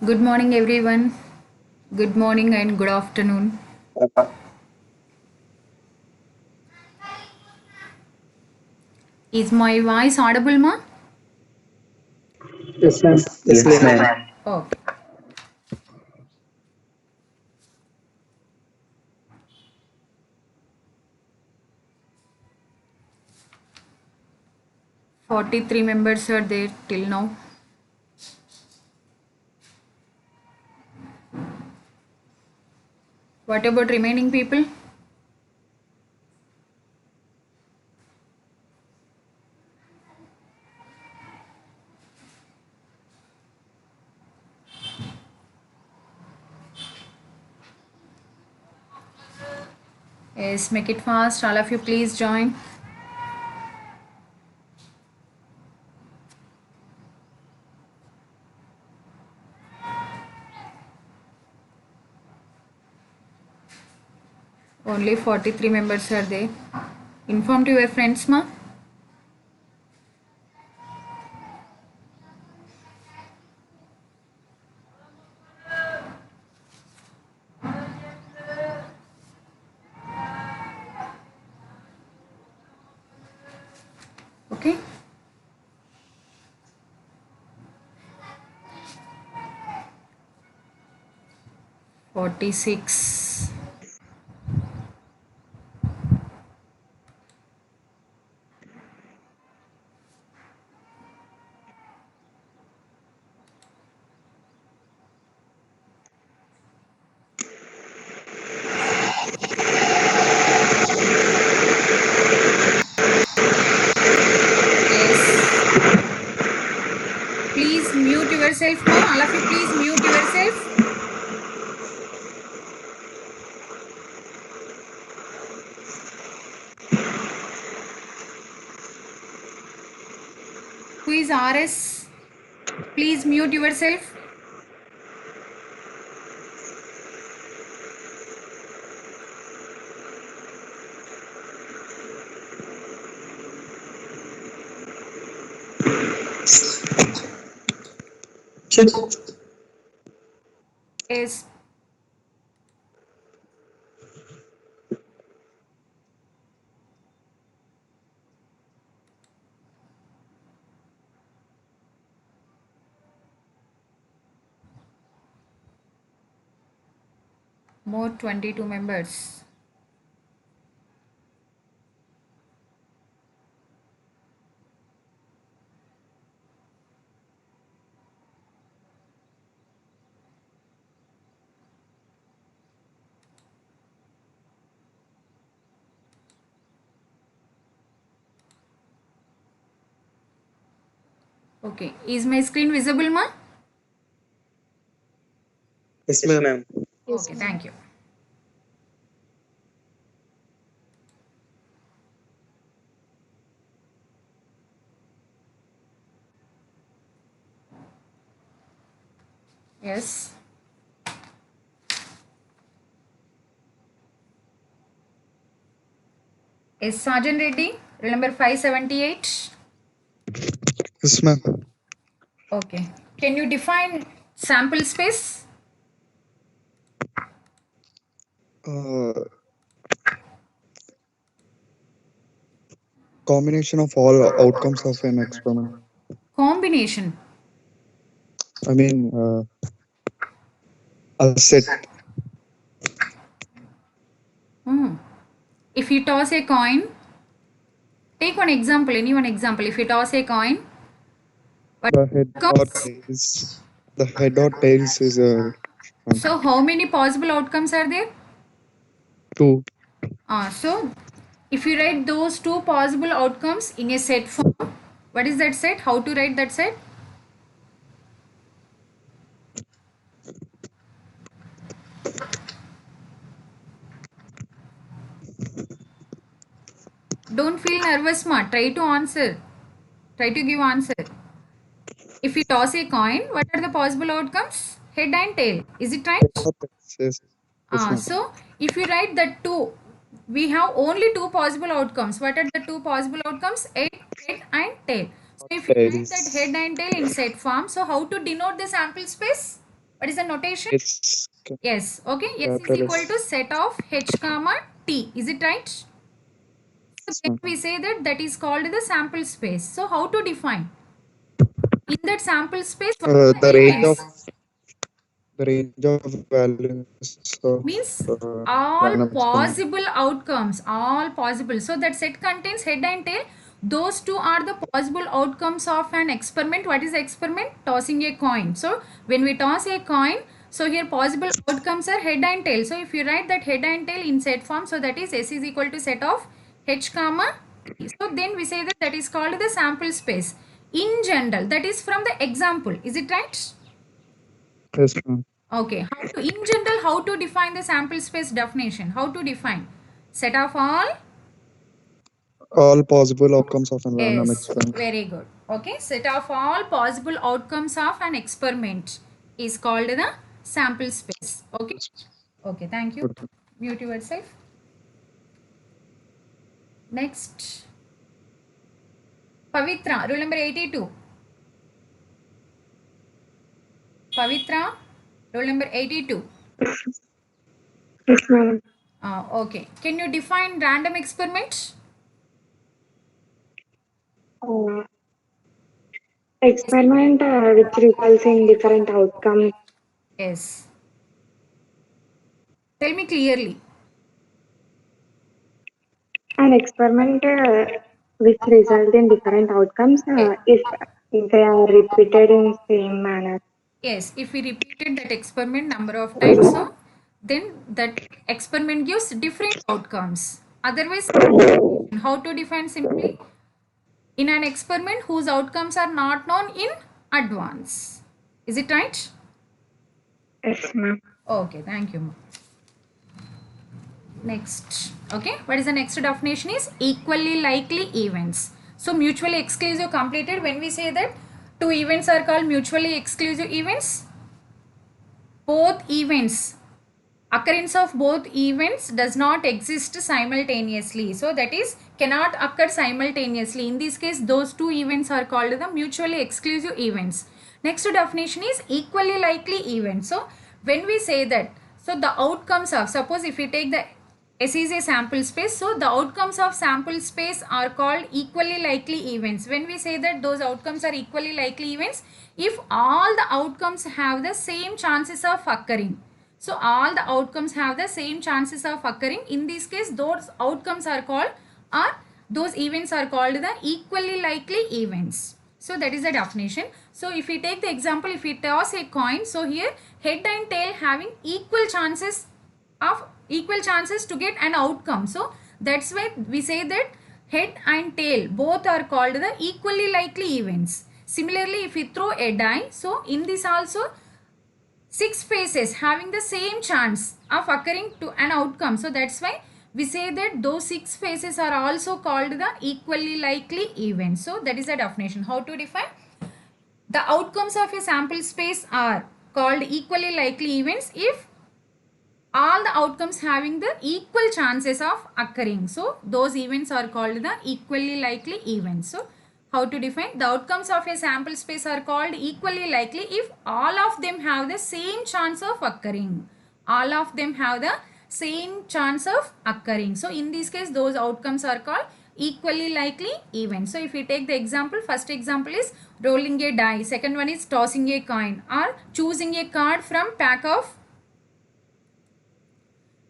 Good morning, everyone. Good morning and good afternoon. Is my voice audible, ma? Yes, ma'am. Yes, Clearly ma'am. audible. Okay. Forty-three members are there till now. What about remaining people? Yes, make it fast. All of you, please join. Only 43 members are there. Inform to your friends, ma. Okay. Forty-six. Yes. Please mute yourself, ma. All of you, please mute yourself. Who is RS? Please mute yourself. Check. Yes. More 22 members. Okay. Is my screen visible, ma? Yes, Yes, ma'am. ma'am. Okay, thank you. Yes. Is Sergeant Reddy? Roll number 578. Yes, ma'am. Okay. Can you define sample space? Uh, Combination of all outcomes of an experiment. Combination. I mean, a set. Hmm. If you toss a coin, take one example, any one example. If you toss a coin, what The head or comes? tails. The head or tails is one. So, how many possible outcomes are there? Two. So, if you write those two possible outcomes in a set form, what is that set? How to write that set? Don't feel nervous, ma. Try to answer. Try to give answer. If we toss a coin, what are the possible outcomes? Head and tail. Is it Head right? or tails. Yes. Yes, ma'am. So if you write the two, we have only two possible outcomes. What are the two possible outcomes? Head and tail. So if you write that Tails. head and tail in set form, so how to denote the sample space? What is the notation? It's Yes. Okay. S is capital equal S. to set of H comma T. Is it right? So Yes, then ma'am. we say that that is called the sample space. So how to define? In that sample space, what are The the range of events? values of Means random all experiment. possible outcomes, all possible. So that set contains head and tail. Those two are the possible outcomes of an experiment. What is the experiment? Tossing a coin. So when we toss a coin, so here possible outcomes are head and tail. So if you write that head and tail in set form, so that is S is equal to set of H comma T. So then we say that that is called the sample space. In general, that is from the example. Is it right? Yes, ma'am. Okay, how to, in general, how to define the sample space definition? How to define? Set of all? All possible outcomes of a random Yes, experiment. very good. Okay, set of all possible outcomes of an experiment is called the sample space. Okay, okay, thank you. Good. Mute yourself. Next, Pavitra, rule number 82. Pavitra, rule number 82. Yes, ma'am. Okay, can you define random experiment? Uh, Experiment which results in different outcomes. Yes. Tell me clearly. An experiment which result in different outcomes Yes. if they are repeated in same manner. Yes, if we repeated that experiment number of times, so then that experiment gives different outcomes. Otherwise, how to define simply? In an experiment whose outcomes are not known in advance. Is it right? Yes, ma'am. Okay, thank you. Next. Okay, what is the next definition is equally likely events. So mutually exclusive completed. When we say that two events are called mutually exclusive events, both events, occurrence of both events does not exist simultaneously, so that is cannot occur simultaneously. In this case those two events are called the mutually exclusive events. Next definition is equally likely event. So when we say that, so the outcomes of, suppose if we take the S is a sample space, so the outcomes of sample space are called equally likely events. When we say that those outcomes are equally likely events, if all the outcomes have the same chances of occurring. So all the outcomes have the same chances of occurring. In this case, those outcomes are called, or those events are called the equally likely events. So that is the definition. So if we take the example, if we toss a coin, so here head and tail having equal chances to get an outcome. So that's why we say that head and tail both are called the equally likely events. Similarly, if we throw a die, so in this also 6 faces having the same chance of occurring to an outcome. So that's why we say that those 6 faces are also called the equally likely events. So that is the definition. How to define? The outcomes of a sample space are called equally likely events if all the outcomes having the equal chances of occurring. So those events are called the equally likely events. So how to define? The outcomes of a sample space are called equally likely if all of them have the same chance of occurring. All of them have the same chance of occurring. So in this case, those outcomes are called equally likely events. So if we take the example, first example is rolling a die, second one is tossing a coin, or choosing a card from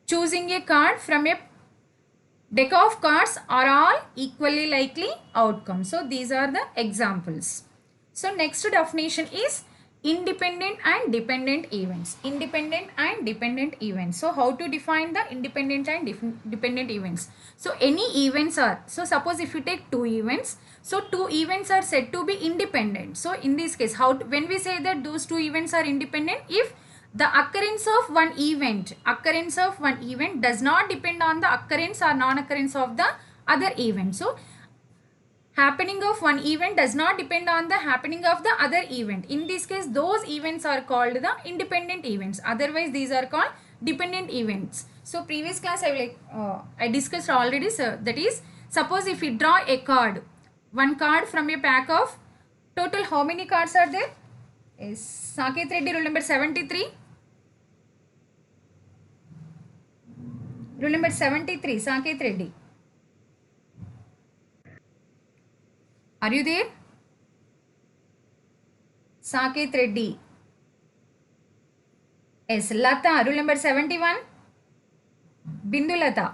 choosing a card from a deck of cards are all equally likely outcomes. So these are the examples. So next definition is independent and dependent events. Independent and dependent events. So how to define the independent and dependent events? So any events are, so suppose if you take two events, so two events are said to be independent. So in this case, how when we say that those two events are independent, if the occurrence of one event does not depend on the occurrence or non-occurrence of the other event. So happening of one event does not depend on the happening of the other event. In this case, those events are called the independent events. Otherwise, these are called dependent events. So previous class I discussed already, sir. That is, suppose if we draw a card, one card from a pack of, total how many cards are there? Yes. Saket Reddy, rule number 73. Rule number 73, Saket Reddy. Are you there? Saket Reddy. Yes. Lata, rule number 71. Bindu Lata.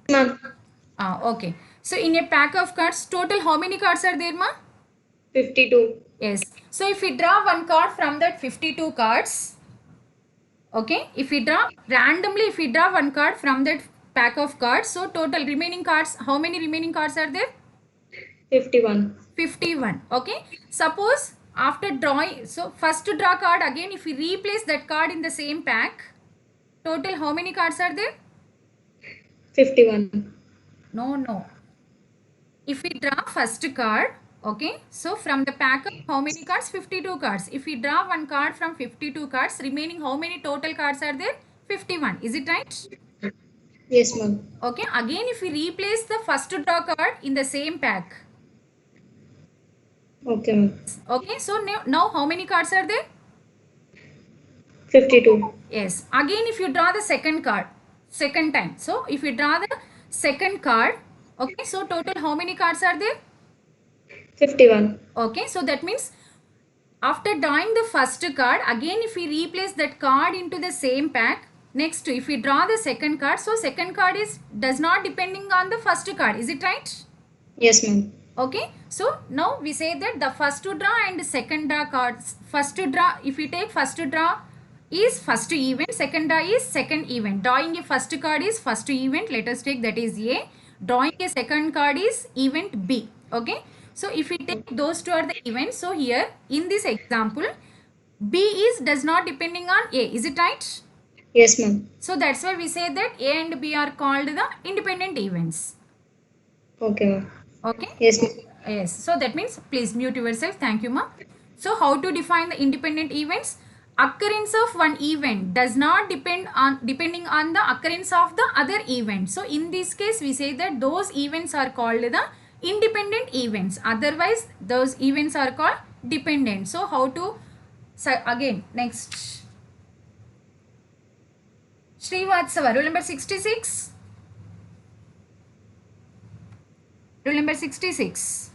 Ma'am, Okay. So in a pack of cards, total how many cards are there, ma? 52. Yes. So if we draw one card from that 52 cards, okay, if we draw randomly, if we draw one card from that pack of cards, so total remaining cards, how many remaining cards are there? 51. 51. Okay. Suppose after drawing, so first to draw card again, if we replace that card in the same pack, total how many cards are there? 51. No. If we draw first card, okay, so from the pack of how many cards? 52 cards. If we draw one card from 52 cards, remaining how many total cards are there? 51. Is it right? Yes, ma'am. Okay, again if we replace the first draw card in the same pack. Okay, ma'am. Okay, so now how many cards are there? 52. Yes. Again if you draw the second card, second time. So if you draw the second card, okay, so total how many cards are there? 51. Okay, so that means after drawing the first card, again if we replace that card into the same pack, next if we draw the second card, so second card does not depending on the first card. Is it right? Yes, ma'am. Okay, so now we say that the first to draw and second draw cards, first to draw, if we take first to draw is first event, second draw is second event. Drawing a first card is first event, let us take that is A. Drawing a second card is event B. Okay, so if we take those two are the events, so here in this example, B does not depending on A. Is it right? Yes, ma'am. So that's why we say that A and B are called the independent events. Okay, ma'am. Okay. Yes, ma'am. Yes. So that means please mute yourself. Thank you, ma'am. So how to define the independent events? Occurrence of one event does not depending on the occurrence of the other event. So in this case, we say that those events are called the independent events. Otherwise, those events are called dependent. So how to? So again, next. Srivatsava, rule number 66. Rule number 66.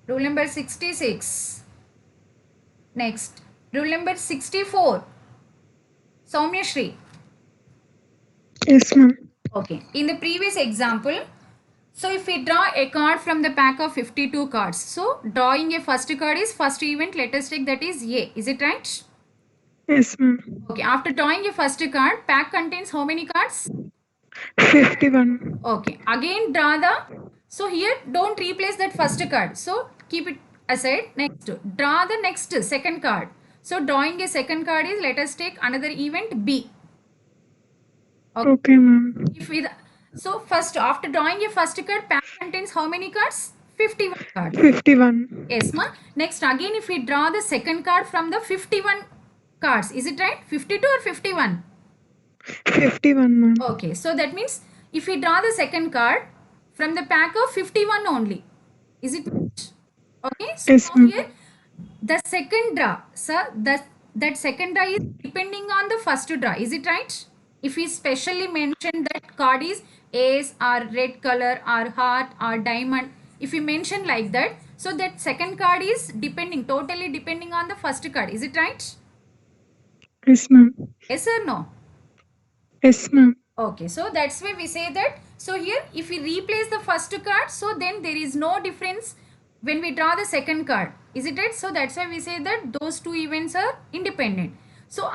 Rule number 66. Next. Rule number 64. Soumya Shri. Yes, ma'am. Okay. In the previous example, so if we draw a card from the pack of 52 cards. So drawing a first card is first event. Let us take that is A. Is it right? Yes, ma'am. Okay. After drawing a first card, pack contains how many cards? 51. Okay. Again draw the, so here don't replace that first card. So keep it aside. Next, draw the next second card. So drawing a second card is, let us take another event B. Okay, ma'am. If we, so first after drawing a first card, pack contains how many cards? 51 cards. 51. Yes, ma. Next again if we draw the second card from the 51 cards, is it right? 52 or 51? 51, ma'am. Okay, so that means if we draw the second card from the pack of 51 only, is it right? Okay, so Yes, now ma'am. here the second draw, sir, that second draw is depending on the first draw, is it right? If we specially mention that card is ace or red color or heart or diamond, if we mention like that, so that second card is totally depending on the first card, is it right? Yes, ma'am. Yes or no? Yes, ma'am. Okay, so that's why we say that. So here if we replace the first card, so then there is no difference when we draw the second card, is it right? So that's why we say that those two events are independent. So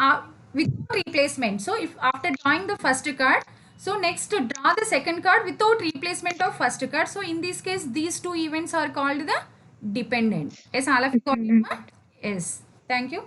without replacement, so if after drawing the first card, so next to draw the second card without replacement of first card, so in this case these two events are called the dependent. Yes, all of you got it, ma'am? Yes, thank you.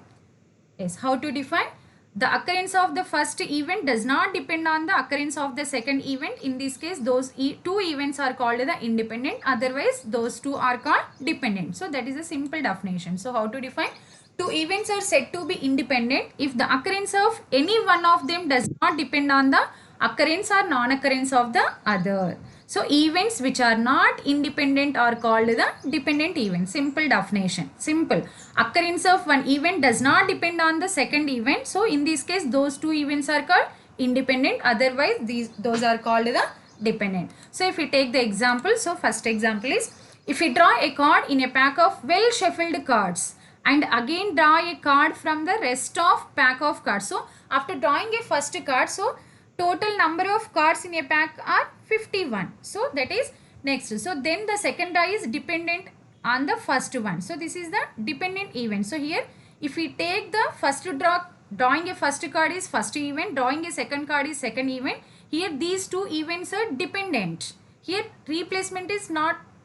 Yes, how to define? The occurrence of the first event does not depend on the occurrence of the second event. In this case, those two events are called the independent. Otherwise, those two are called dependent. So, that is a simple definition. So, how to define? Two events are said to be independent if the occurrence of any one of them does not depend on the occurrence or non-occurrence of the other. So events which are not independent are called the dependent events. Simple definition. Simple. Occurrence of one event does not depend on the second event. So in this case, those two events are called independent. Otherwise, those are called the dependent. So if we take the example, so first example is, if we draw a card in a pack of well shuffled cards and again draw a card from the rest of pack of cards. So after drawing a first card, so total number of cards in a pack are 51. So that is next. So then the second die is dependent on the first one. So this is the dependent event. So here if we take the first drawing a first card is first event, drawing a second card is second event. Here these two events are dependent. Here replacement is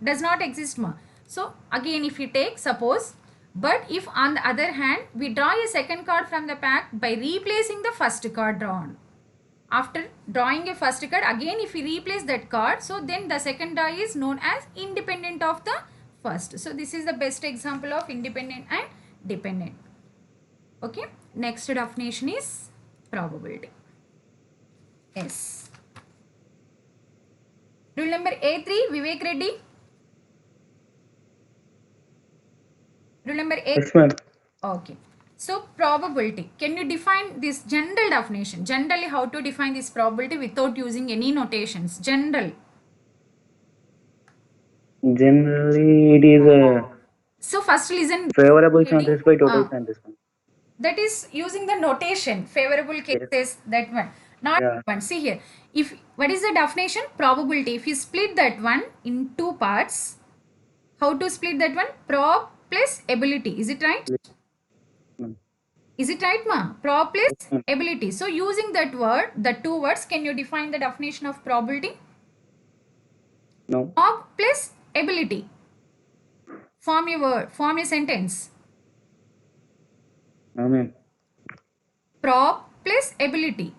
does not exist more. So again if we take suppose, but if on the other hand we draw a second card from the pack by replacing the first card drawn. After drawing a first card, again if we replace that card, so then the second die is known as independent of the first. So this is the best example of independent and dependent. Okay, next definition is probability. Yes. Rule number A3, Vivek Reddy. Rule number A. Yes, ma'am. Okay. So probability. Can you define this general definition? Generally, how to define this probability without using any notations? General. Generally, it is a So first listen. favorable Ready? chances by total chances, ma'am. That is using the notation. Favorable cases. That one. Not Yeah. one. See here. If what is the definition? Probability. If you split that one in two parts, how to split that one? Prob plus ability. Is it right? Ma'am. Is it right, ma? Prob plus ma'am. ability. So using that word, the two words, can you define the definition of probability? No. Prob plus ability. Form a word, form a sentence. No, ma'am. Prob plus ability.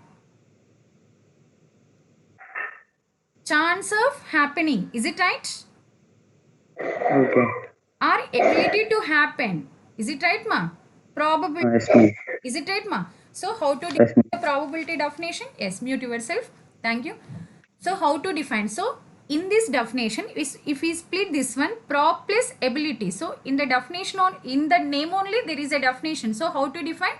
Chance of happening. Is it right? Okay. Or ability to happen. Is it right, ma? Probability. Yes, ma'am. Is it right, ma? So how to Yes, define ma'am. the probability definition? Yes, mute yourself. Thank you. So how to define? So in this definition, if we split this one, prob plus ability. So in the definition in the name only there is a definition. So how to define?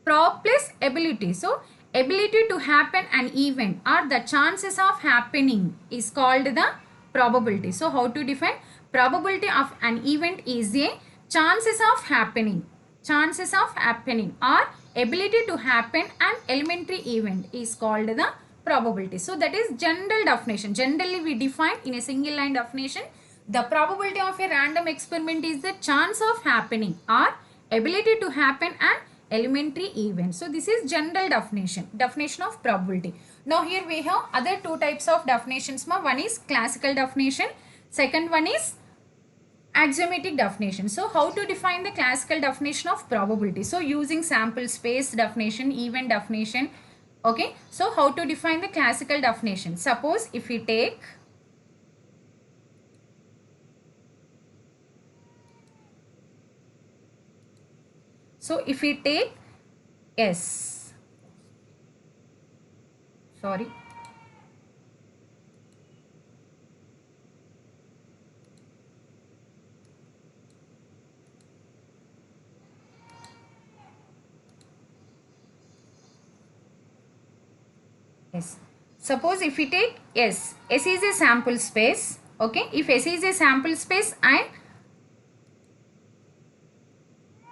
Prob plus ability. So ability to happen an event or the chances of happening is called the probability. So how to define? Probability of an event is a chances of happening. Chances of happening or ability to happen an elementary event is called the probability. So that is general definition. Generally we define in a single line definition, the probability of a random experiment is the chance of happening or ability to happen an elementary event. So this is general definition of probability. Now here we have other two types of definitions. One is classical definition, second one is axiomatic definition. So how to define the classical definition of probability? So using sample space definition, event definition. Okay, so how to define the classical definition? Suppose if we take S, sorry, yes. Suppose if we take S is a sample space. Okay, if S is a sample space and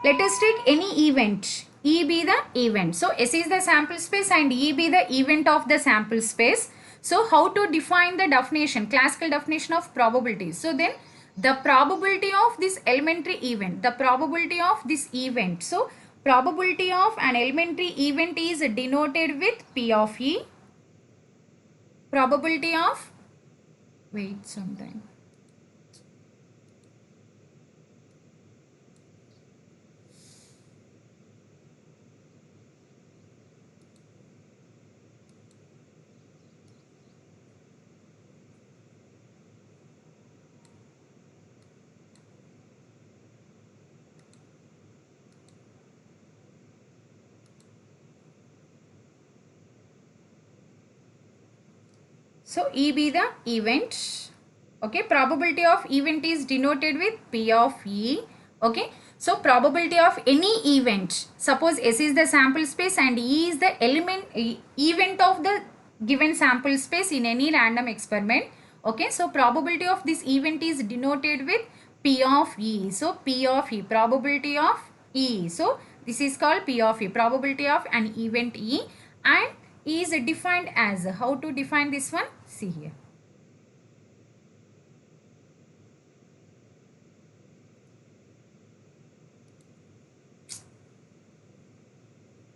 let us take any event, E be the event. So S is the sample space and E be the event of the sample space. So how to define the definition, classical definition of probability? So then the probability of this elementary event, the probability of this event. So probability of an elementary event is denoted with P of E. Probability of, wait some time. So E be the event. Okay, probability of event is denoted with P of E. Okay, so probability of any event, suppose S is the sample space and E is the event of the given sample space in any random experiment. Okay, so probability of this event is denoted with P of E. So P of E, probability of E. So this is called P of E, probability of an event E, and E is defined as, how to define this one? See here.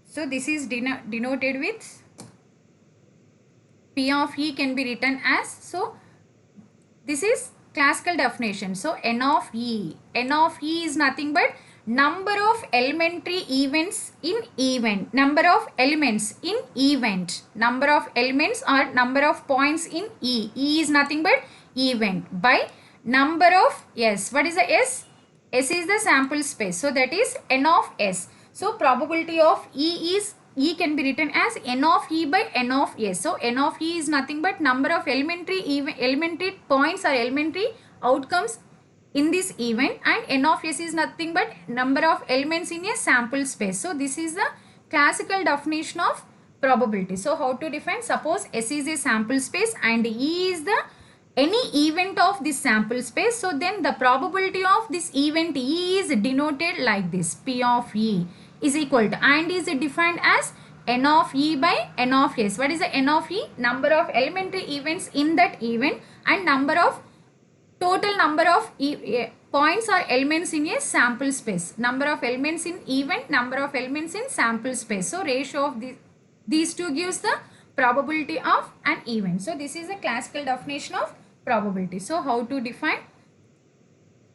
So this is denoted with P of E can be written as, so this is classical definition. So N of E is nothing but number of elementary events in event, number of elements in event, number of elements or number of points in E. E is nothing but event by number of S. What is the S? S is the sample space. So that is N of S. So probability of E is, E can be written as N of E by N of S. So N of E is nothing but number of elementary points or elementary outcomes in this event, and N of S is nothing but number of elements in a sample space. So this is the classical definition of probability. So how to define? Suppose S is a sample space and E is the any event of this sample space. So then the probability of this event E is denoted like this. P of E is equal to, and is defined as N of E by N of S. What is the N of E? Number of elementary events in that event and number of total number of points or elements in a sample space. Number of elements in event, number of elements in sample space. So ratio of these two gives the probability of an event. So this is a classical definition of probability. So how to define?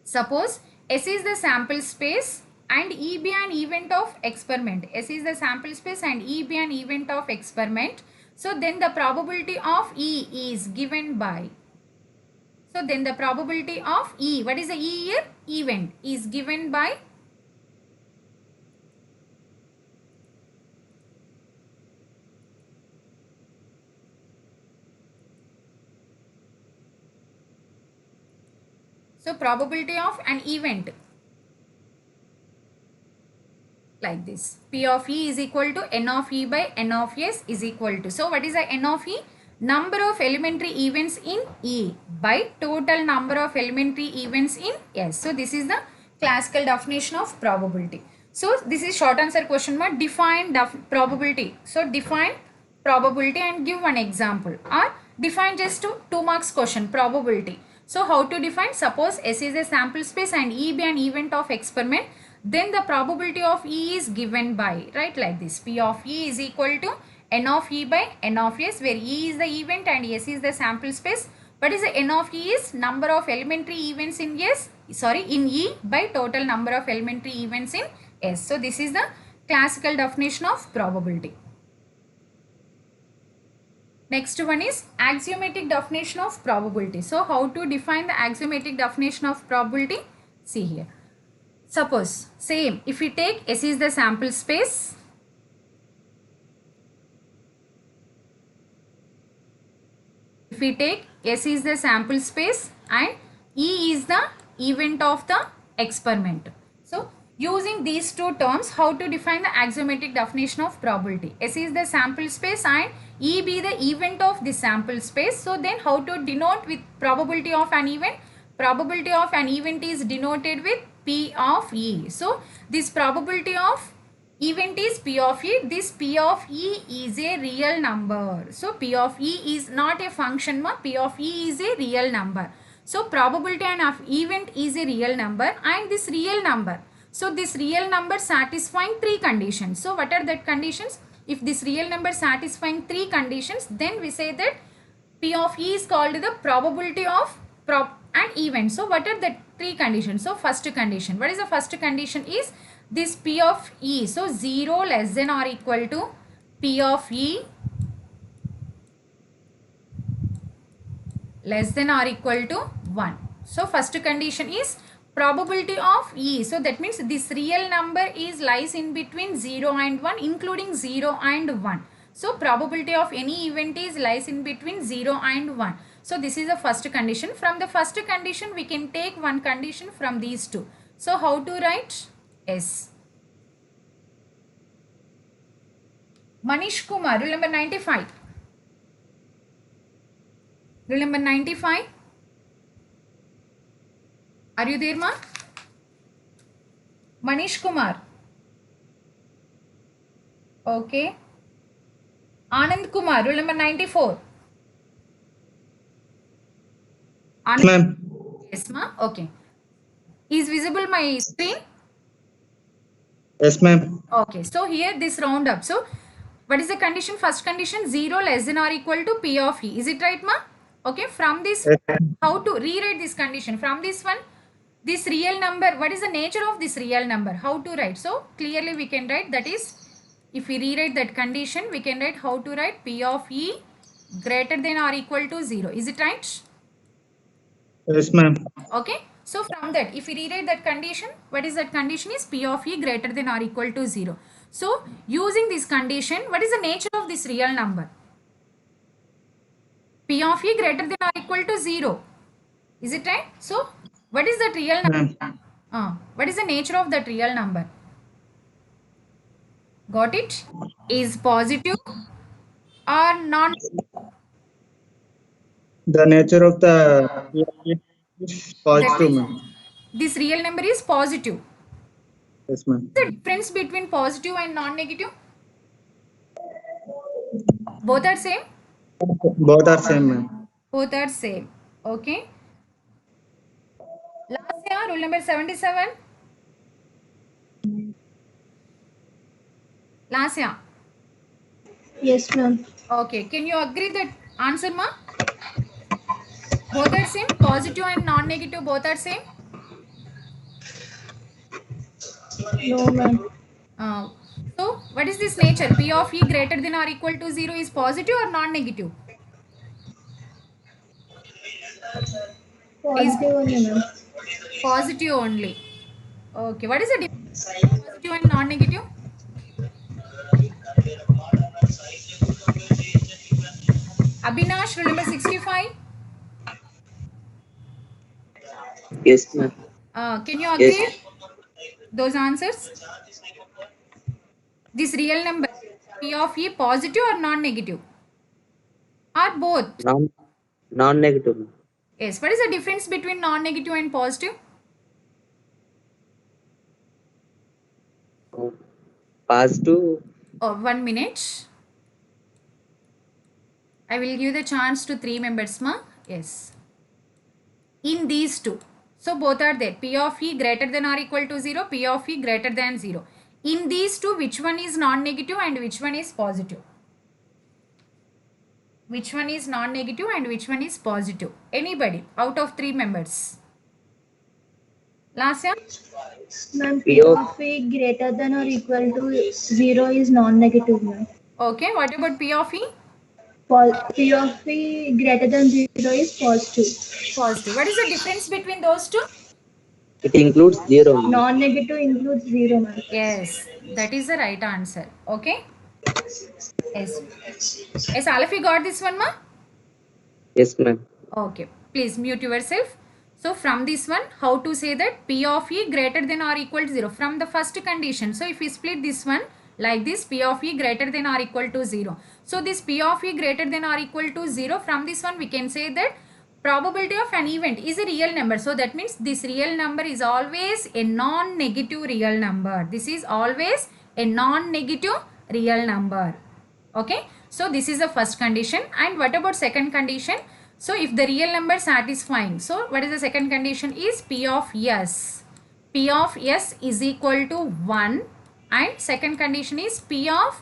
Suppose S is the sample space and E be an event of experiment. S is the sample space and E be an event of experiment. So then the probability of E is given by, so then the probability of E, what is the E here? Event, is given by so probability of an event like this. P of E is equal to N of E by N of S is equal to. So what is the N of E? Number of elementary events in E by total number of elementary events in S. So this is the classical definition of probability. So this is short answer question mark. Define probability. So define probability and give one example, or define just 2 marks question probability. So how to define? Suppose S is a sample space and E be an event of experiment. Then the probability of E is given by, right, like this. P of E is equal to N of E by N of S, where E is the event and S is the sample space. What is the N of E is number of elementary events in in E by total number of elementary events in S. So this is the classical definition of probability. Next one is axiomatic definition of probability. So how to define the axiomatic definition of probability? See here. Suppose same, if we take S is the sample space, if we take S is the sample space and E is the event of the experiment. So using these two terms, how to define the axiomatic definition of probability? S is the sample space and E be the event of the sample space. So then how to denote with probability of an event? Probability of an event is denoted with P of E. So this probability of event is P of E. This P of E is a real number. So P of E is not a function, P of E is a real number. So probability of event is a real number, and this real number, so this real number satisfying 3 conditions. So what are that conditions? If this real number satisfying 3 conditions, then we say that P of E is called the probability of an event. So what are the 3 conditions? So first condition, what is the first condition is this P of E. So 0 less than or equal to P of E less than or equal to 1. So first condition is probability of E. So that means this real number is lies in between 0 and 1, including 0 and 1. So probability of any event is lies in between 0 and 1. So this is the first condition. From the first condition, we can take one condition from these two. So how to write? Yes. Manish Kumar, rule number 95. Rule number 95. Are you there, ma? Manish Kumar. Okay. Anand Kumar, rule number 94. Anand, Ma'am. yes, ma. Okay. Is visible my screen? Yes, ma'am. Okay. So here this round up. So what is the condition? First condition 0 less than or equal to P of E. Is it right, ma? Okay. From this, how to rewrite this condition? From this one, this real number, what is the nature of this real number? How to write? So clearly we can write, that is, if we rewrite that condition, we can write how to write P of E greater than or equal to 0. Is it right? Yes, ma'am. Okay. So from that, if we rewrite that condition, what is that condition is P of E greater than or equal to 0. So using this condition, what is the nature of this real number? P of E greater than or equal to 0. Is it right? So what is that real number? What is the nature of that real number? Got it? Is positive or non? The nature of the is positive, ma'am. This real number is positive. Yes, ma'am. The difference between positive and non-negative? Both are same? Both are same, ma'am. Both are same. Okay. Last year, rule number 77. Last year. Yes, ma'am. Okay. Can you agree that answer, ma? Both are same. Positive and non-negative both are same. No, ma'am. So what is this nature? P of E greater than or equal to 0 is positive or non-negative? Positive only, ma'am. Positive only. Okay. What is the difference between positive and non-negative? Abhinash, rule number 65. Yes, ma'am. Can you agree Yes. those answers? This real number P of E positive or non-negative? Or both? Non-negative, ma'am. Yes. What is the difference between non-negative and positive? Positive. Oh, 1 minute. I will give the chance to 3 members, ma. Yes. In these two. So both are there. P of E greater than or equal to 0. P of E greater than 0. In these two, which one is non-negative and which one is positive? Which one is non-negative and which one is positive? Anybody out of 3 members? Last year? Ma'am, P P of- of E greater than or equal to 0 is non-negative, ma'am. Okay. What about P of E? P of E greater than 0 is positive. Positive. What is the difference between those two? It includes 0, ma'am. Non-negative includes 0, ma'am. Yes. That is the right answer. Okay. Yes. Yes, all of you got this one, ma? Yes, ma'am. Okay. Please mute yourself. So from this one, how to say that P of E greater than or equal to 0 from the first condition. So if we split this one like this, P of E greater than or equal to 0. So this P of E greater than or equal to 0, from this one we can say that probability of an event is a real number. So that means this real number is always a non-negative real number. This is always a non-negative real number. Okay. So this is the first condition. And what about second condition? So if the real number satisfying, so what is the second condition is P of S. P of S is equal to 1, and second condition is P of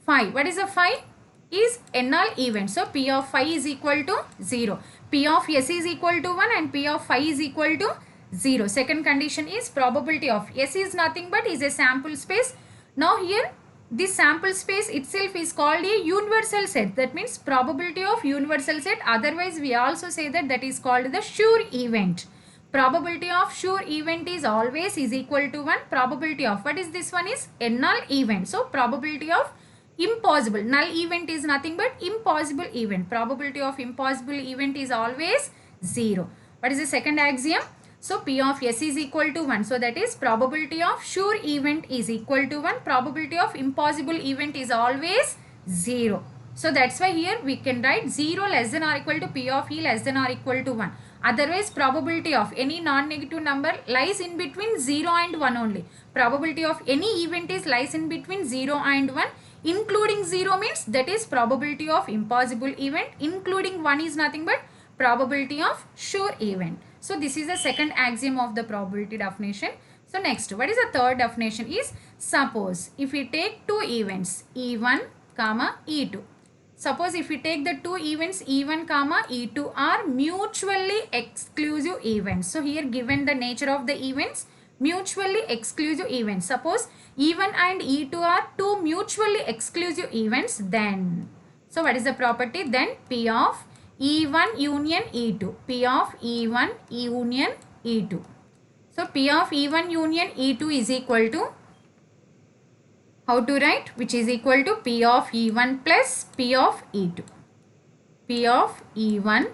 5. What is the 5? Is a null event. So P of 5 is equal to 0. P of S is equal to 1 and P of 5 is equal to 0. Second condition is probability of S is nothing but is a sample space. Now here this sample space itself is called a universal set. That means probability of universal set. Otherwise we also say that that is called the sure event. Probability of sure event is always is equal to 1. Probability of, what is this one, is a null event. So probability of impossible, null event is nothing but impossible event. Probability of impossible event is always 0. What is the second axiom? So P of S is equal to 1. So that is probability of sure event is equal to 1. Probability of impossible event is always 0. So that's why here we can write 0 less than or equal to P of E less than or equal to 1. Otherwise probability of any non-negative number lies in between 0 and 1 only. Probability of any event is lies in between 0 and 1. Including 0 means that is probability of impossible event. Including 1 is nothing but probability of sure event. So this is the second axiom of the probability definition. So next, what is the third definition is, suppose if we take two events E1 comma E2. Suppose if we take the two events E1 comma E2 are mutually exclusive events. So here given the nature of the events, mutually exclusive events. Suppose E1 and E2 are two mutually exclusive events, then, so what is the property? Then P of E1 union E2. P of E1 union E2. So P of E1 union E2 is equal to, how to write? Which is equal to P of E1 plus P of E2. P of E1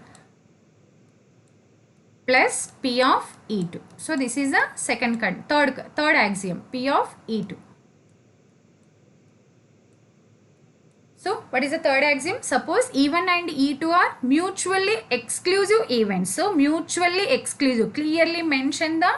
plus P of E2. So this is the third axiom, P of E2. So what is the third axiom? Suppose E1 and E2 are mutually exclusive events. So mutually exclusive, clearly mention the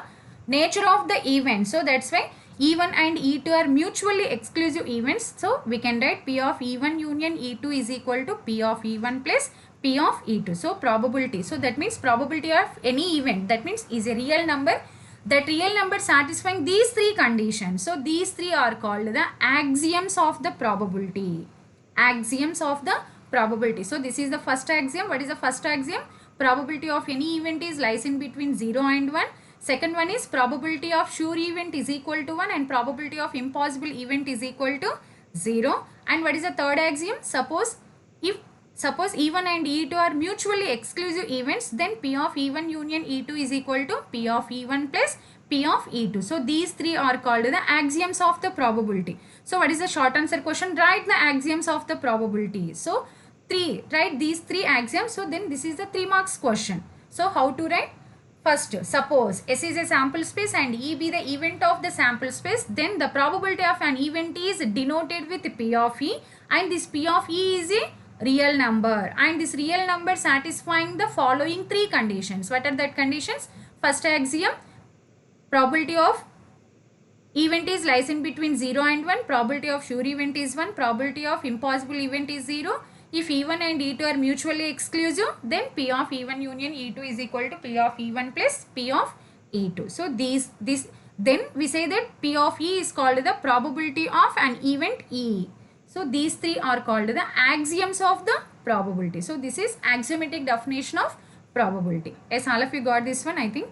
nature of the event. So that's why E1 and E2 are mutually exclusive events. So we can write P of E1 union E2 is equal to P of E1 plus P of E2. So probability. So that means probability of any event, that means is a real number. That real number satisfying these three conditions. So these three are called the axioms of the probability. Axioms of the probability. So this is the first axiom. What is the first axiom? Probability of any event is lies in between 0 and 1. Second one is probability of sure event is equal to 1 and probability of impossible event is equal to 0. And what is the third axiom? Suppose E1 and E2 are mutually exclusive events, then P of E1 union E2 is equal to P of E1 plus P of E2. So these three are called the axioms of the probability. So what is the short answer question? Write the axioms of the probability. So write these three axioms. So then this is the 3 marks question. So how to write? First, suppose S is a sample space and E be the event of the sample space, then the probability of an event is denoted with P of E, and this P of E is a real number, and this real number satisfying the following three conditions. What are that conditions? First axiom, probability of event is lies in between 0 and 1, probability of sure event is 1, probability of impossible event is 0. If E1 and E2 are mutually exclusive, then P of E1 union E2 is equal to P of E1 plus P of E2. So then we say that P of E is called the probability of an event E. So these three are called the axioms of the probability. So this is axiomatic definition of probability. Yes, all of you got this one, I think.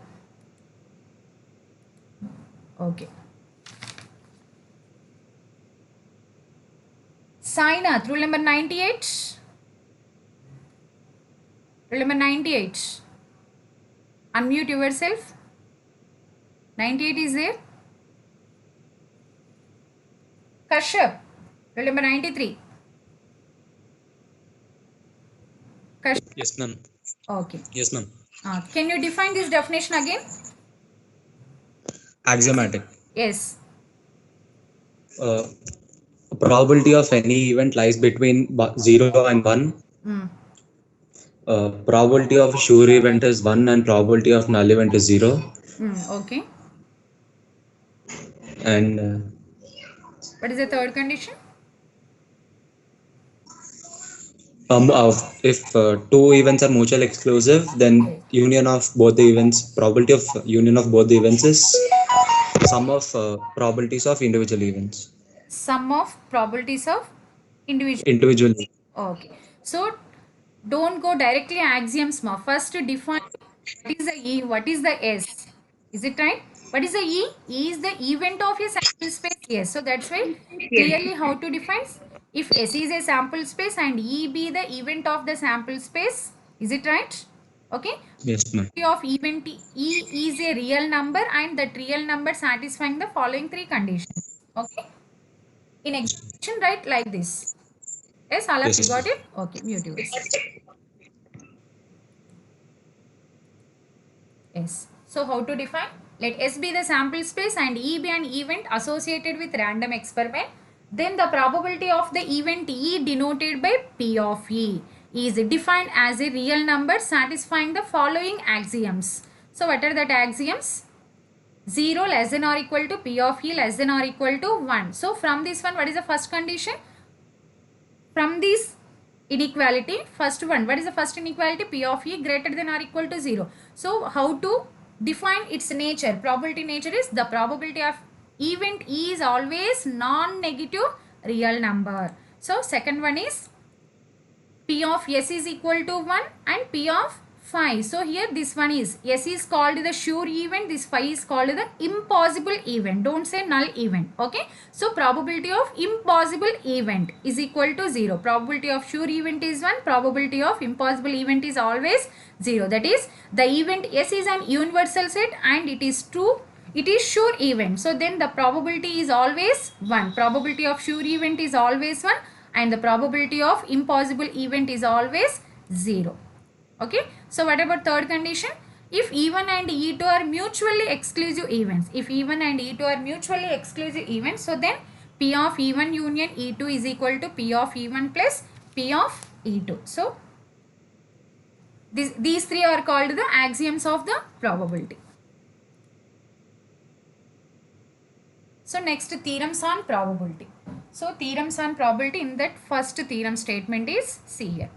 Okay. Sainath, rule number 98. Rule number 98. Unmute yourself. 98 is there. Kashyap, rule number 93. Kashyap. Yes, ma'am. Okay. Yes, ma'am. Can you define this definition again? Axiomatic. Yes. Probability of any event lies between 0 and 1. Probability of sure event is 1 and probability of null event is 0. Okay. And What is the third condition? if two events are mutually exclusive, then union of both the events, probability of union of both the events is sum of probabilities of individual events. Sum of probabilities of individual. Individually. Okay. So don't go directly axioms. First define what is the E, what is the S. Is it right? What is the E? E is the event of a sample space. Yes. So that's why clearly how to define. If S is a sample space and E be the event of the sample space. Is it right? Okay. Yes, ma'am. Of event E is a real number and that real number satisfying the following three conditions. Okay. In execution, write like this. Yes, all of Yes, you ma'am. got it? Okay, mute yourself. Yes. So how to define? Let S be the sample space and E be an event associated with random experiment. Then the probability of the event E denoted by P of E is defined as a real number satisfying the following axioms. So what are that axioms? 0 less than or equal to P of E less than or equal to 1. So from this one, what is the first condition? From this inequality, first one, what is the first inequality? P of E greater than or equal to 0. So how to define its nature? Probability nature is the probability of event E is always non-negative real number. So second one is P of S is equal to 1 and P of phi. So here this one is S is called the sure event, this phi is called the impossible event. Don't say null event. Okay. So probability of impossible event is equal to 0. Probability of sure event is 1. Probability of impossible event is always 0. That is the event S is an universal set and it is true. It is sure event. So then the probability is always 1. Probability of sure event is always 1 and the probability of impossible event is always 0. Okay. So what about third condition? If E1 and E2 are mutually exclusive events. If E1 and E2 are mutually exclusive events. So then P of E1 union E2 is equal to P of E1 plus P of E2. So these three are called the axioms of the probability. So next theorems on probability. So theorems on probability, in that first theorem statement is, see here.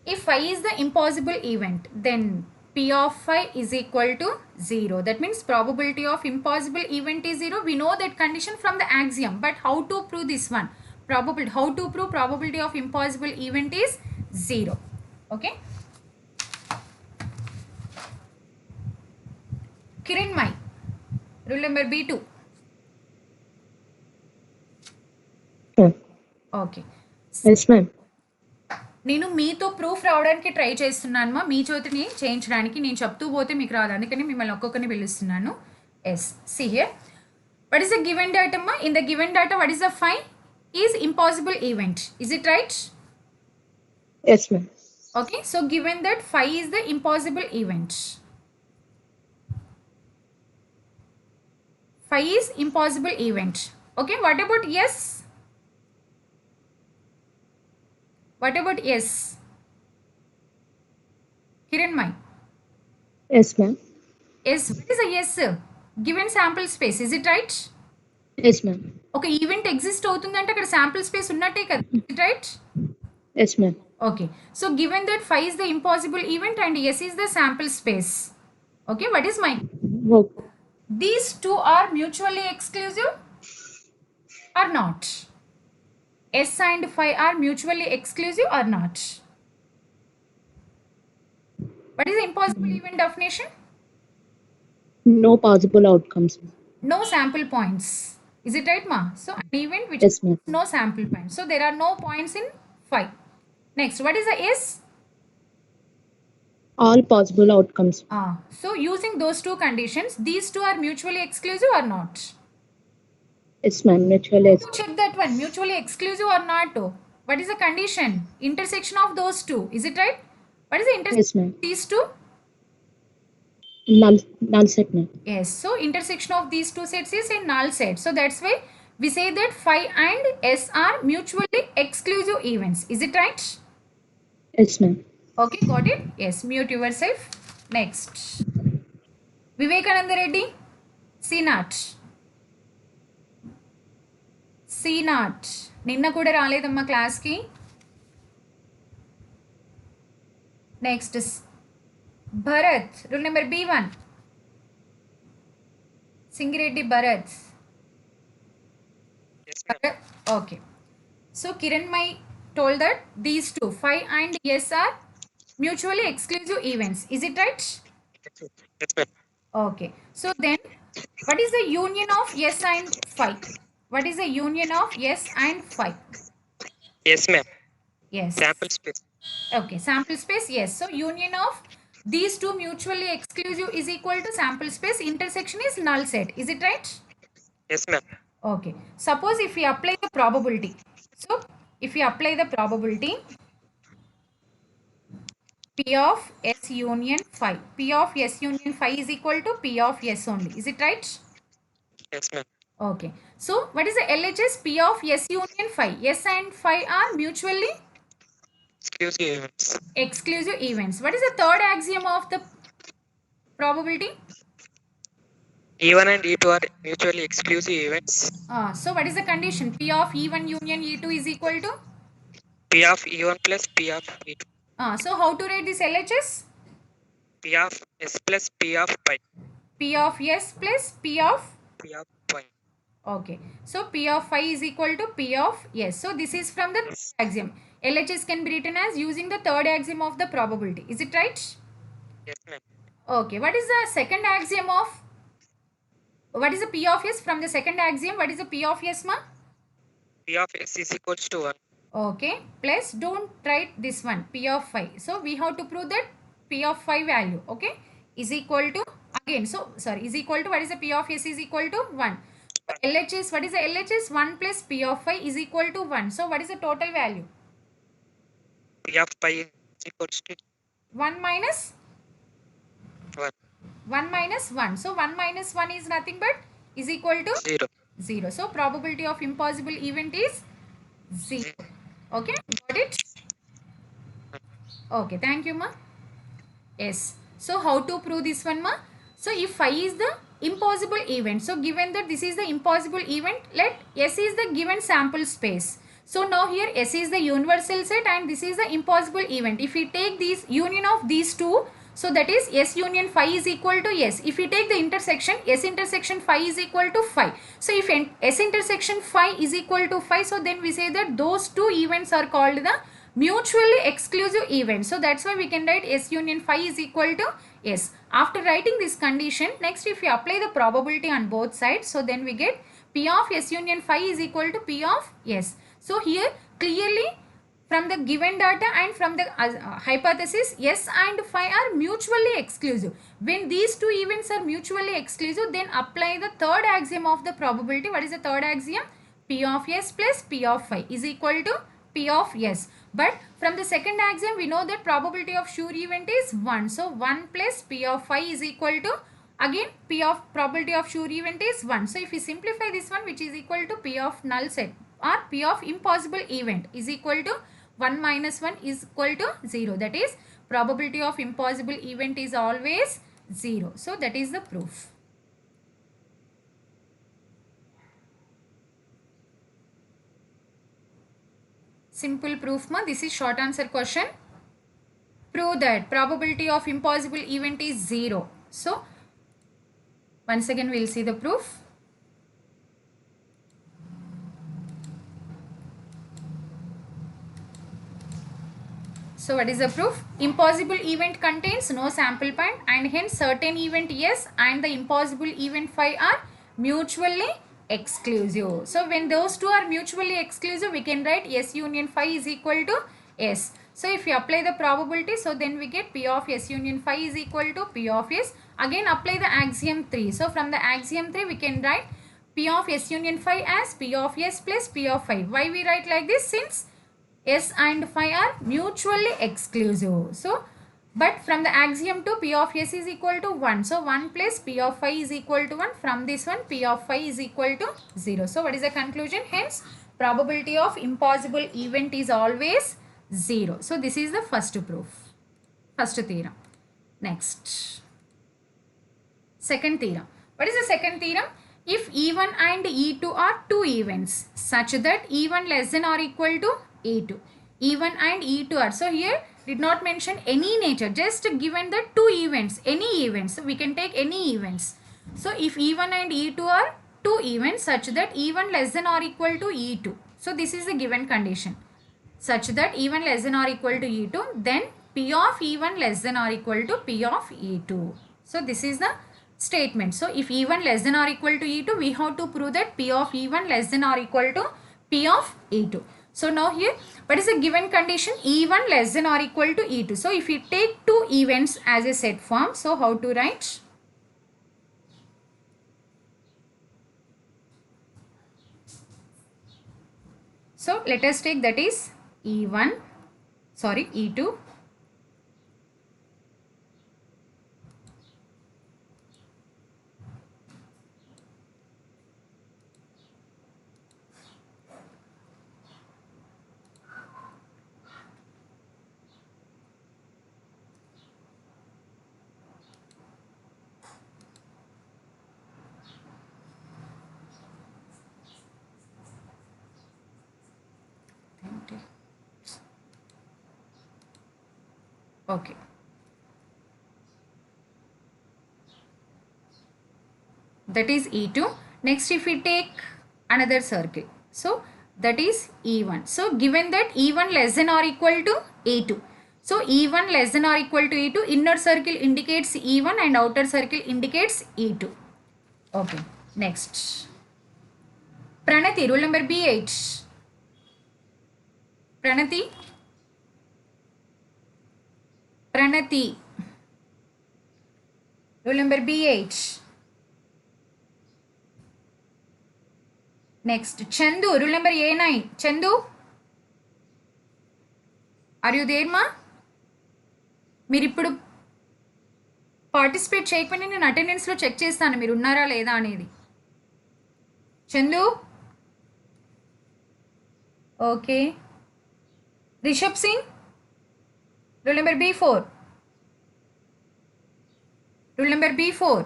If phi is the impossible event, then P of phi is equal to 0. That means probability of impossible event is 0. We know that condition from the axiom, but how to prove this one? Probability. How to prove probability of impossible event is 0. Okay. Kiranmai, rule number B2. Okay yes ma'am. నేను మీతో proof రావడానికి try చేస్తున్నాను మా మీ చేతిని చేయించడానికి. నేను చెప్తూ పోతే మీకు రాదు, అందుకని మిమ్మల్ని ఒక్కొక్కరిని పిలుస్తున్నాను. Yes see here what is the given data అమ్మా? In the given data what is the phi is impossible event. Is it right? Yes ma'am. Okay. So given that phi is the impossible event. Phi is impossible event. Okay. What about yes? What about yes? Kiranmai. Yes, ma'am. Yes. What is a yes? Given sample space. Is it right? Yes, ma'am. Okay. Event exist అవుతుందంటే అక్కడ sample space ఉన్నట్టే కదా. Is it right? Yes, ma'am. Okay. So given that phi is the impossible event and yes is the sample space. Okay. What is my? Okay. These two are mutually exclusive or not? S and phi are mutually exclusive or not? What is the impossible event definition? No possible outcomes. No sample points. Is it right, ma? So an event which Yes, ma'am. no sample points. So there are no points in phi. Next, what is the S? All possible outcomes. So using those two conditions, these two are mutually exclusive or not? Yes, ma'am. Mutually To check that one, mutually exclusive or not? What is the condition? Intersection of those two. Is it right? What is the intersection Yes, ma'am. of these two? Null set, ma'am. Yes. So intersection of these two sets is a null set. So that's why we say that phi and S are mutually exclusive events. Is it right? Yes, ma'am. Okay, got it? Yes, mute yourself. Next. Vivekananda Reddy, C0. C0. నిన్న కూడా రాలేదమ్మా క్లాస్కి. Next Bharat, rule number B1. Singireddy Bharat. Okay. So Kiranmai told that these two, phi and S, are mutually exclusive events. Is it right? Yes, ma'am. Okay. So then, what is the union of S and phi? What is the union of S and phi? Yes, ma'am. Yes. Sample space. Okay. Sample space. Yes. So union of These two mutually exclusive is equal to sample space. Intersection is null set. Is it right? Yes, ma'am. Okay. Suppose if we apply the probability. So if we apply the probability P of S union phi. P of S union phi is equal to P of S only. Is it right? Yes, ma'am. Okay. So what is the LHS? P of S union phi. S and phi are mutually Exclusive events. exclusive events. What is the third axiom of the probability? E1 and E2 are mutually exclusive events. So what is the condition? P of E1 union E2 is equal to? P of E1 plus P of E2. So how to write this LHS? P of S plus P of pi. P of S plus P of? P of pi. Okay. So P of phi is equal to P of S. So this is from the third axiom. LHS can be written as using the third axiom of the probability. Is it right? Yes, ma'am. Okay. What is the second axiom of? What is the P of S from the second axiom? What is the P of S, ma? P of S is equals to 1. Okay. Plus don't write this one. P of phi. So we have to prove that P of phi value. Okay. Is equal to again. So sorry. Is equal to what is the P of S is equal to 1. LHS. What is the LHS? 1 plus P of phi is equal to 1. So what is the total value? P of pi is equals to 1 minus 1. 1 minus 1. So 1 minus 1 is nothing but is equal to 0. 0. So probability of impossible event is 0. Okay, got it? Okay, thank you, ma. Yes. So how to prove this one, ma? So if phi is the impossible event, so given that this is the impossible event, let S is the given sample space. So now here S is the universal set and this is the impossible event. If we take these union of these two, so that is S union phi is equal to S. If we take the intersection, S intersection phi is equal to phi. So if S intersection phi is equal to phi, so then we say that those two events are called the mutually exclusive events. So that's why we can write S union phi is equal to S. After writing this condition, next if we apply the probability on both sides, so then we get P of S union phi is equal to P of S. So here clearly from the given data and from the hypothesis, S and phi are mutually exclusive. When these two events are mutually exclusive, then apply the third axiom of the probability. What is the third axiom? P of S plus P of phi is equal to P of S. But from the second axiom, we know that probability of sure event is 1. So 1 plus P of phi is equal to, again P of probability of sure event is 1. So if we simplify this one, which is equal to P of null set or P of impossible event is equal to 1 minus 1 is equal to 0. That is probability of impossible event is always 0. So that is the proof. Simple proof, ma. This is short answer question. Prove that probability of impossible event is 0. So once again we will see the proof. So what is the proof? Impossible event contains no sample point and hence certain event yes and the impossible event phi are mutually exclusive. So when those two are mutually exclusive, we can write S union phi is equal to S. So if we apply the probability, so then we get P of S union phi is equal to P of S. Again apply the axiom 3. So from the axiom 3 we can write P of S union phi as P of S plus P of phi. Why we write like this? Since S and phi are mutually exclusive. So but from the axiom 2, P of S is equal to 1. So 1 plus P of phi is equal to 1. From this one, P of phi is equal to 0. So what is the conclusion? Hence probability of impossible event is always 0. So this is the first proof, first theorem. Next, second theorem. What is the second theorem? If E1 and E2 are two events such that E1 less than or equal to E2. E1 and E2 are. So here did not mention any nature, just given the two events, any events. So we can take any events. So if E1 and E2 are two events such that E1 less than or equal to E2. So this is the given condition. Such that E1 less than or equal to E2, then P of E1 less than or equal to P of E2. So this is the statement. So if E1 less than or equal to E2, we have to prove that P of E1 less than or equal to P of E2. So now here What is the given condition? E1 less than or equal to E2. So if we take two events as a set form, so how to write? So let us take that is E2 okay. That is E2. Next if we take another circle, so that is E1. So given that E1 less than or equal to E2. So E1 less than or equal to E2, inner circle indicates E1 and outer circle indicates E2. Okay, next. Pranati, rule number B8. Pranati. Rule number B8. Next, Chandu, rule number A9. Chandu, are you there, ma? మీరు ఇప్పుడు participate చేయకపోయినా నేను అటెండెన్స్లో check చేస్తాను మీరు ఉన్నారా లేదా అనేది. Chandu, okay. Rishabh Singh, rule number B4. Rule number B4.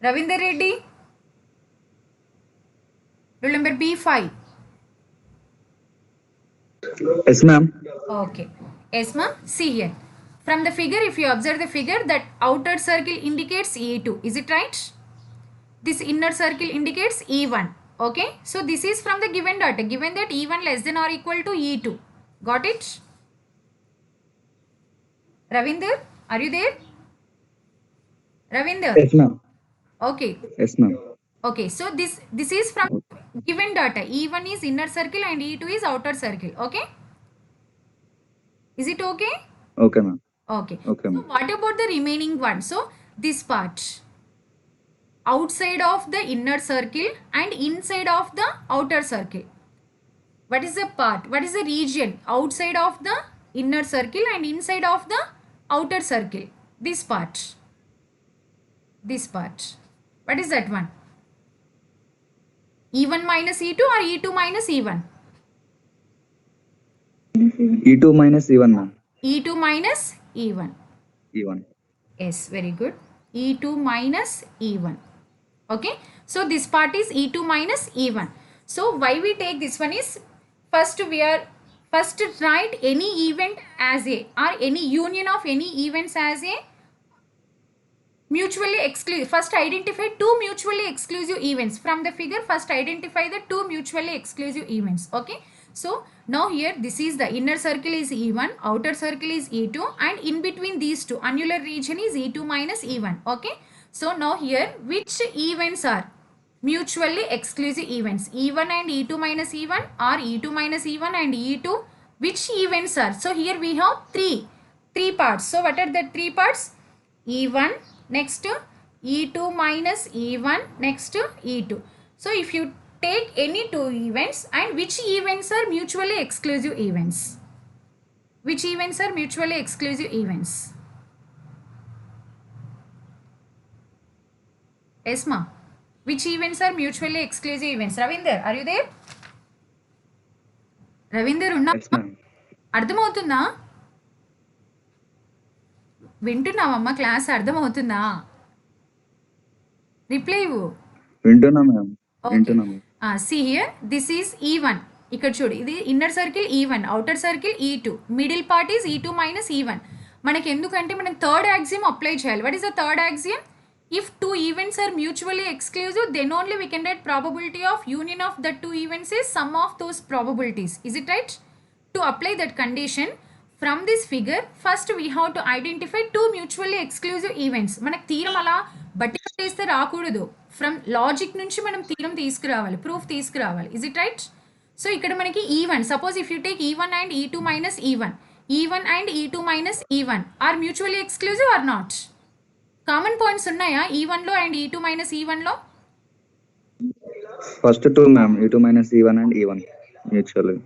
Ravinder Reddy, rule number B5. Yes, ma'am. Okay. Yes, ma'am. See here. From the figure, if you observe the figure, that outer circle indicates E2. Is it right? This inner circle indicates E1. Okay. So this is from the given data. Given that E1 less than or equal to E2. Got it? Ravinder, are you there? Ravinder. Yes, ma'am. Okay. Yes, ma'am. Okay, so this is from given data. E1 is inner circle and E2 is outer circle. Okay, is it okay? Okay, ma'am. Okay. Okay, So ma'am. what about the remaining one? So this part, outside of the inner circle and inside of the outer circle. What is the part? What is the region outside of the inner circle and inside of the outer circle? This part. This part. What is that one? E1 minus E2 or E2 minus E1? E2 minus E1, ma'am. E2 minus E1. E1. Yes, very good. E2 minus E1. Okay. So this part is E2 minus E1. So why we take this one is first write any event as a or any union of any events as a mutually exclusive. First identify two mutually exclusive events. From the figure, first identify the two mutually exclusive events. Okay. So now here this is the inner circle is E1, outer circle is E2, and in between these two annular region is E2 minus E1. Okay. So now here which events are mutually exclusive events? E1 and E2 minus E1 or E2 minus E1 and E2? Which events are? So here we have three parts. So what are the three parts? E1, next E2 minus E1, next E2. So if you take any two events, and which events are mutually exclusive events? Which events are mutually exclusive events? Esma, which events are mutually exclusive events? Ravinder, are you there? Ravinder, unna? Yes, ma'am. అర్థమవుతుందా? వింటున్నావమ్మా? Class అర్థమవుతుందా? Reply ఇవ్వు. వింటున్నా ma'am. వింటున్నా ma'am. See here, this is E1. ఇక్కడ చూడు, ఇది inner circle E1, outer circle E2, middle part is E2 minus E1. మనకి ఎందుకంటే మనం థర్డ్ యాక్సియం అప్లై చేయాలి. What is the third axiom? If two events are mutually exclusive, then only we can write probability of union of the two events is sum of those probabilities. Is it right? To apply that condition, from this figure, first we have to identify two mutually exclusive events. మనకు theorem అలా బట్టి కట్టేస్తే రాకూడదు. From logic నుంచి మనం theorem తీసుకురావాలి, proof తీసుకురావాలి. Is it right? So ఇక్కడ మనకి E1, suppose if you take E1 and E2 minus E1, E1 and E2 minus E1 are mutually exclusive or not? Common points ఉన్నాయా E1 లో and E2 minus E1 లో? First two ma'am E2 minus E1 and E1 mutually.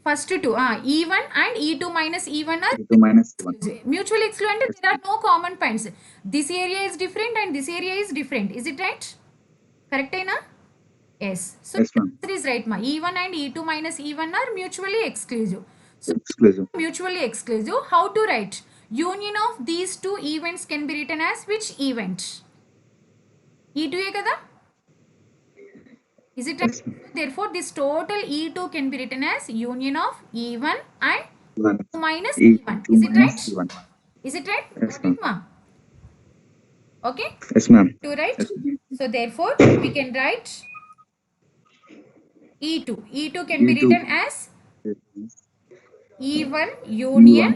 First two E1 and E2 minus E1 are E2 minus E1. mutually exclusive అంటే there are no common points. This area is different and this area is different. Is it right? Correct అయినా? Yes. So Yes, ma'am. answer is right ma. E1 and E2 minus E1 are mutually exclusive. So Exclusive. mutually exclusive. How to write? Union of these two events can be written as which event? E2 ఏ కదా? Is it right? Therefore, this total E2 can be written as union of E1 and E1. minus E2 E1. Is it right? minus E1. Is it right? Yes, ma'am. Ma? Okay. Yes, ma'am. To write. So therefore, we can write E2. E2 can be E2. written as E1 union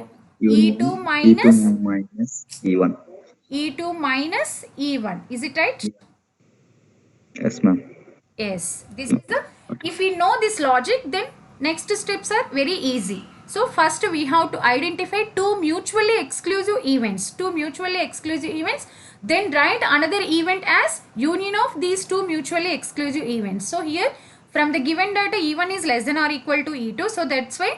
E2 minus E2 minus E1. E2 minus E1. Is it right? Yes, ma'am. Yes, this is the, if we know this logic, then next steps are very easy. So first we have to identify two mutually exclusive events, then write another event as union of these two mutually exclusive events. So here from the given data E1 is less than or equal to E2, so that's why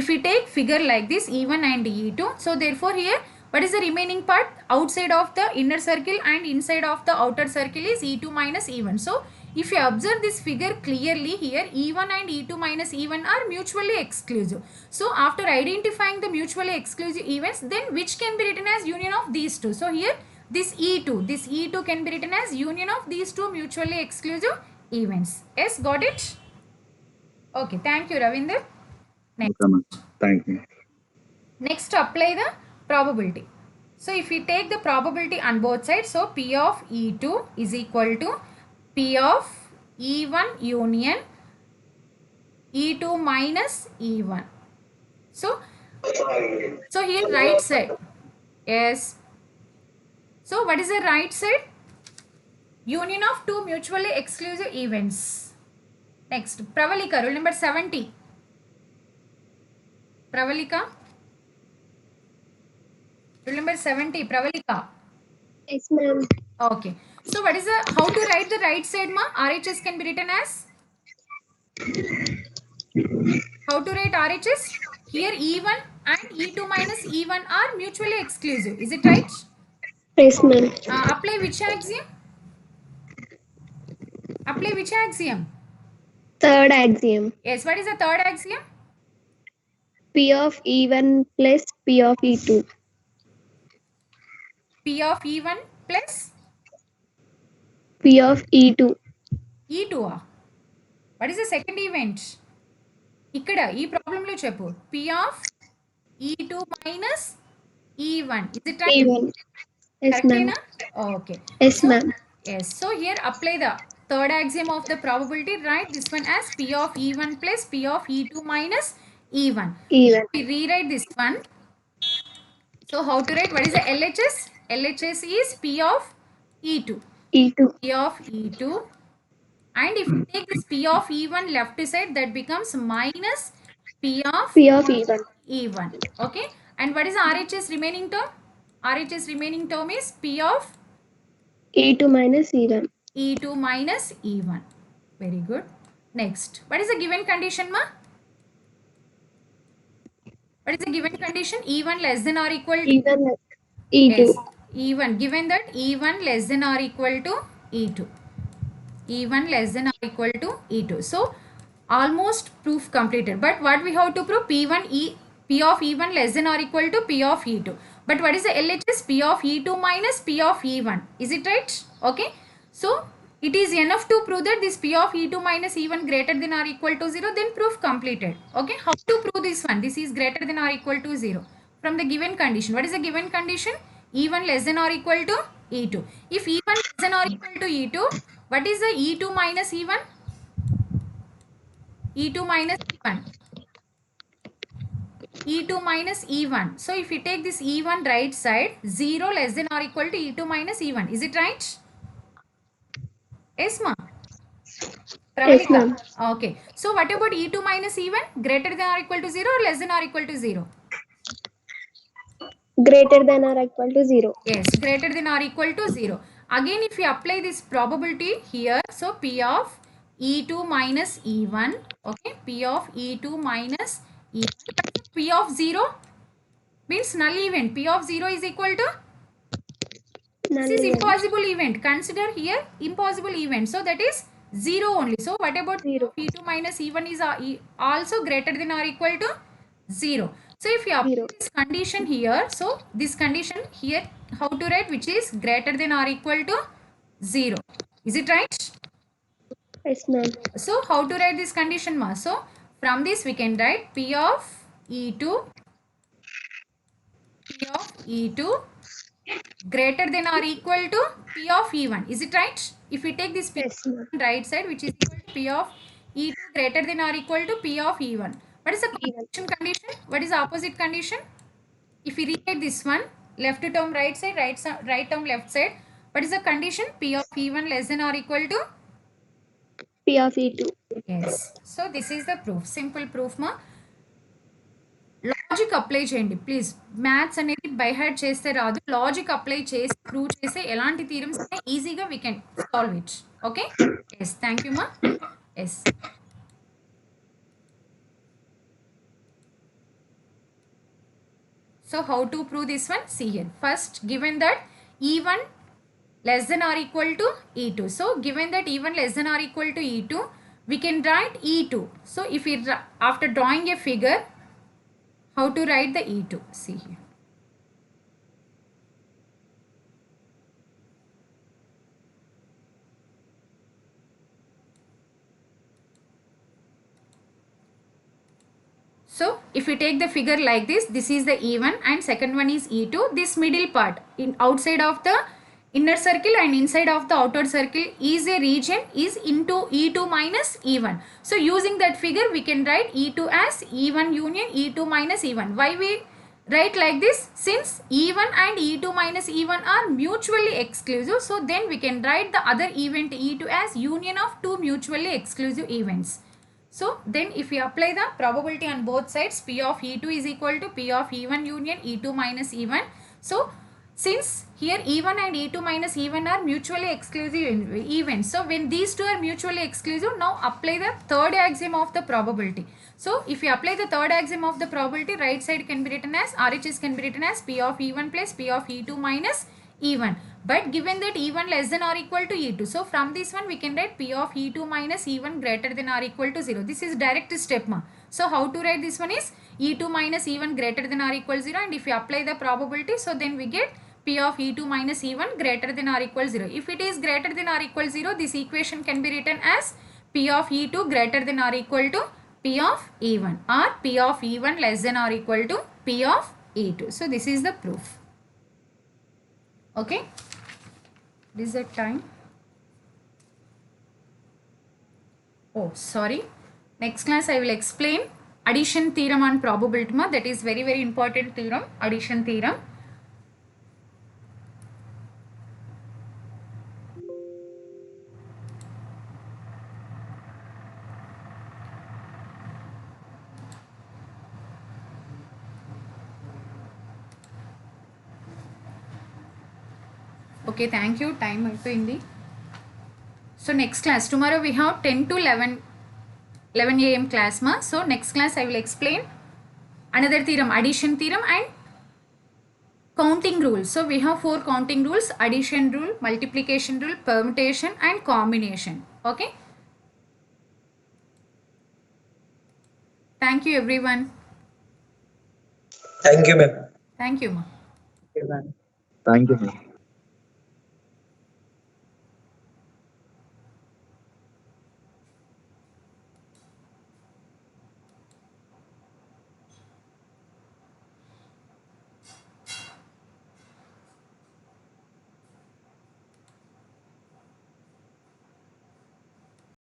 if we take figure like this E1 and E2, so therefore here what is the remaining part? Outside of the inner circle and inside of the outer circle is E2 minus E1. So if you observe this figure clearly here, E1 and E2 minus E1 are mutually exclusive. So after identifying the mutually exclusive events, then which can be written as union of these two? So here this E2 can be written as union of these two mutually exclusive events. Yes, got it? Okay, thank you Ravinder. Next. Okay, ma'am. Thank you. Next, apply the probability. So if we take the probability on both sides, so P of E2 is equal to P of E1 union E2 minus E1. So here right side. Yes. So what is the right side? Union of two mutually exclusive events. Next, Pravalika, rule number 70. Pravalika. Rule number 70, Pravalika. Yes, ma'am. Okay. So what is the, how to write the right side ma? RHS can be written as? How to write RHS? Here E1 and E2 minus E1 are mutually exclusive. Is it right? Yes, ma'am. Apply which axiom? Apply which axiom? Third axiom. Yes, what is the third axiom? P of E1 plus P of E2. P of E1 plus P of E2. E2. What is the second event? ఇక్కడ ఈ problem లో చెప్పు. P of E2 minus E1. Is it right? E1. Yes, ma'am. Okay. Yes, ma'am. Yes. So here apply the third axiom of the probability. Write this one as P of E1 plus P of E2 minus E1. E1. We rewrite this one. So how to write? What is the LHS? LHS is P of E2. E2. P of E2. And if you take this P of E1 left side, that becomes minus P of P of E1. E1. Okay. And what is the RHS remaining term? RHS remaining term is P of E2 minus E1. E2 minus E1. Very good. Next. What is the given condition, ma? What is the given condition? E1 less than or equal to? E1 E2. Yes. E1. Given that E1 less than or equal to E2. E1 less than or equal to E2. So, almost proof completed. But what we have to prove? P of E1 less than or equal to P of E2. But what is the LHS? P of E2 minus P of E1. Is it right? Okay. So, it is enough to prove that this P of E2 minus E1 greater than or equal to 0. Then proof completed. Okay. How to prove this one? This is greater than or equal to 0. From the given condition. What is the given condition? E1 less than or equal to E2. If E1 less than or equal to E2, what is the E2 minus E1? E2 minus E1. E2 minus E1. So if you take this E1 right side, 0 less than or equal to E2 minus E1. Is it right? Yes, ma. Yes, Pravalika. ma'am. Okay. So what about E2 minus E1? Greater than or equal to 0 or less than or equal to 0? Greater than or equal to 0. Yes, greater than or equal to 0. Again, if you apply this probability here, so P of E2 minus E1, okay, P of E2 minus E1, P of 0 means null event. P of 0 is equal to, this is impossible event. Consider here impossible event. So that is 0 only. So what about P of E2 minus E1 is also greater than or equal to 0. So if you apply this condition here, so this condition here, how to write, which is greater than or equal to 0. Is it right? Yes, ma'am. So how to write this condition, ma? So from this we can write P of E2 greater than or equal to P of E1. Is it right? If we take this P Yes, ma'am. on right side, which is equal to P of E2 greater than or equal to P of E1. What is the condition? What is the opposite condition? If we rewrite this one, left term right side, right term left side, what is the condition? P of E1 less than or equal to? P of E2. Yes. So this is the proof. Simple proof, ma. Logic apply చేయండి please. Maths అనేది by heart చేస్తే రాదు. Logic apply చేసి prove చేస్తే ఎలాంటి theorems ఈజీగా we can solve it. Okay. Yes, thank you ma'am. Yes. So how to prove this one? See here. First, given that E1 less than or equal to E2. So given that E1 less than or equal to E2, we can write E2. So if we, after drawing a figure, how to write the E2? See here. So if we take the figure like this, this is the E1 and second one is E2. This middle part in outside of the inner circle and inside of the outer circle is a region is into E2 minus E1. So using that figure we can write E2 as E1 union E2 minus E1. Why we write like this? Since E1 and E2 minus E1 are mutually exclusive, so then we can write the other event E2 as union of two mutually exclusive events. So then if we apply the probability on both sides, P of E2 is equal to P of E1 union E2 minus E1. So since here E1 and E2 minus E1 are mutually exclusive events, so when these two are mutually exclusive, now apply the third axiom of the probability. So if you apply the third axiom of the probability, right side can be written as RHS can be written as P of E1 plus P of E2 minus E1. But given that E1 less than or equal to E2, so from this one we can write P of E2 minus E1 greater than or equal to 0. This is direct step, ma. So how to write this one is E2 minus E1 greater than or equal to 0, and if you apply the probability, so then we get P of E2 minus E1 greater than or equal to 0. If it is greater than or equal to 0, this equation can be written as P of E2 greater than or equal to P of E1, or P of E1 less than or equal to P of E2. So this is the proof. Okay. This is the time. Oh, sorry. Next class I will explain addition theorem on probability, ma. That is very, very important theorem, addition theorem. Okay, thank you. Time అయిపోయింది. So next class, tomorrow we have 10 to 11 a.m. class, ma. So next class I will explain another theorem, addition theorem and counting rules. So we have 4 counting rules: addition rule, multiplication rule, permutation and combination. Okay. Thank you everyone. Thank you, ma'am. Thank you, ma. Thank you, ma'am.